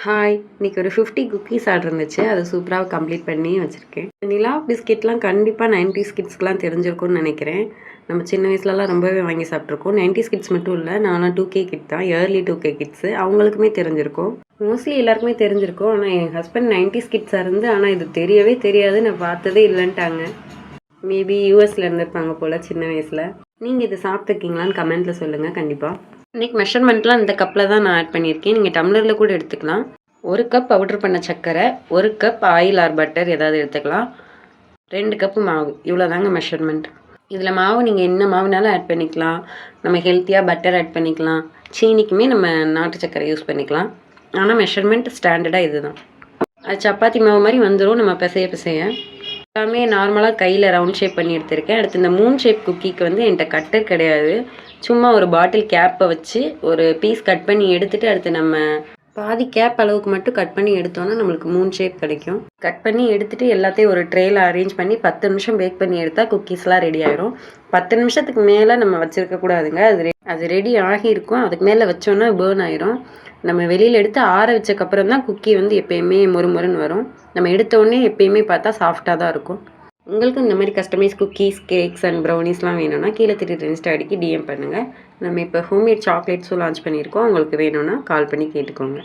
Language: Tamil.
ஹாய்! இன்னைக்கு ஒரு 50 குக்கீஸ் ஆர்டர் இருந்துச்சு. அது சூப்பரா கம்ப்ளீட் பண்ணி வச்சிருக்கேன். நிலா பிஸ்கெட்லாம் கண்டிப்பா 90ஸ் கிட்ஸ்க்குலாம் தெரிஞ்சிருக்கும்னு நெனைக்கிறேன். நம்ம சின்ன வயசுலலாம் ரொம்பவே வாங்கி சாப்பிட்டுருக்கோம். 90ஸ் கிட்ஸ் மட்டும் இல்ல. நான்லாம் 2K கிட் தான். Early 2K kids. அவங்களுக்குமே தெரிஞ்சிருக்கும். மோஸ்ட்லி எல்லாருக்குமே தெரிஞ்சிருக்கும். ஆனா என் ஹஸ்பண்ட் 90ஸ் கிட்ஸா இருந்து ஆனா இது தெரியவே தெரியாது. நான் பார்த்ததே இல்லன்ட்டாங்க. மேபி யூஎஸ்ல இருந்திருப்பாங்க போல சின்ன வயசுல. நீங்க இத சாப்பிட்டுருக்கீங்களான்னு கமெண்ட்ல சொல்லுங்க கண்டிப்பா. இன்னைக்கு மெஷர்மெண்ட்லாம் இந்த கப்பில் தான் நான் ஆட் பண்ணியிருக்கேன். நீங்கள் டம்ளரில் கூட எடுத்துக்கலாம். 1 கப் பவுடர் பண்ண சர்க்கரை, 1 கப் ஆயில் ஆர் பட்டர் ஏதாவது எடுத்துக்கலாம். 2 கப்பு மாவு, இவ்வளோ தாங்க மெஷர்மெண்ட். இதில் மாவு நீங்கள் என்ன மாவுனாலும் ஆட் பண்ணிக்கலாம். நம்ம ஹெல்த்தியாக பட்டர் ஆட் பண்ணிக்கலாம். சீனிக்குமே நம்ம நாட்டு சர்க்கரை யூஸ் பண்ணிக்கலாம். ஆனால் மெஷர்மெண்ட் ஸ்டாண்டர்டாக இது தான். அது சப்பாத்தி மாவு மாதிரி வந்துடும் நம்ம பிசைய. எல்லாமே நார்மலாக கையில் ரவுண்ட் ஷேப் பண்ணி எடுத்திருக்கேன். அடுத்து இந்த மூன் ஷேப் குக்கிக்கு வந்து என்கிட்ட கட்டர் கிடையாது. சும்மா ஒரு பாட்டில் கேப்பை வச்சு ஒரு பீஸ் கட் பண்ணி எடுத்துகிட்டு அடுத்து நம்ம பாதி கேப் அளவுக்கு மட்டும் கட் பண்ணி எடுத்தோன்னா நம்மளுக்கு மூன் ஷேப் கிடைக்கும். கட் பண்ணி எடுத்துகிட்டு எல்லாத்தையும் ஒரு ட்ரேயில் அரேஞ்ச் பண்ணி 10 நிமிஷம் பேக் பண்ணி எடுத்தால் குக்கீஸ்லாம் ரெடி ஆயிரும். 10 நிமிஷத்துக்கு மேலே நம்ம வச்சுருக்கக்கூடாதுங்க. அது ரெடி ஆகியிருக்கும். அதுக்கு மேலே வச்சோன்னா பேர்ன் ஆயிரும். நம்ம வெளியில் எடுத்து ஆற வச்சக்கப்புறம் தான் குக்கி வந்து எப்போயுமே மொறுன்னு வரும். நம்ம எடுத்தோடனே எப்பயுமே பார்த்தா சாஃப்டாக தான் இருக்கும். உங்களுக்கு இந்த மாதிரி கஸ்டமைஸ் குக்கீஸ், கேக்ஸ் அண்ட் ப்ரௌனிஸ்லாம் வேணும்னா கீழே திட்டு இன்ஸ்டா ஐடிக்கு டிஎம் பண்ணுங்கள். நம்ம இப்போ ஹோம்மேட் சாக்லேட்ஸும் லான்ச் பண்ணியிருக்கோம். உங்களுக்கு வேணும்னா கால் பண்ணி கேட்டுக்கோங்க.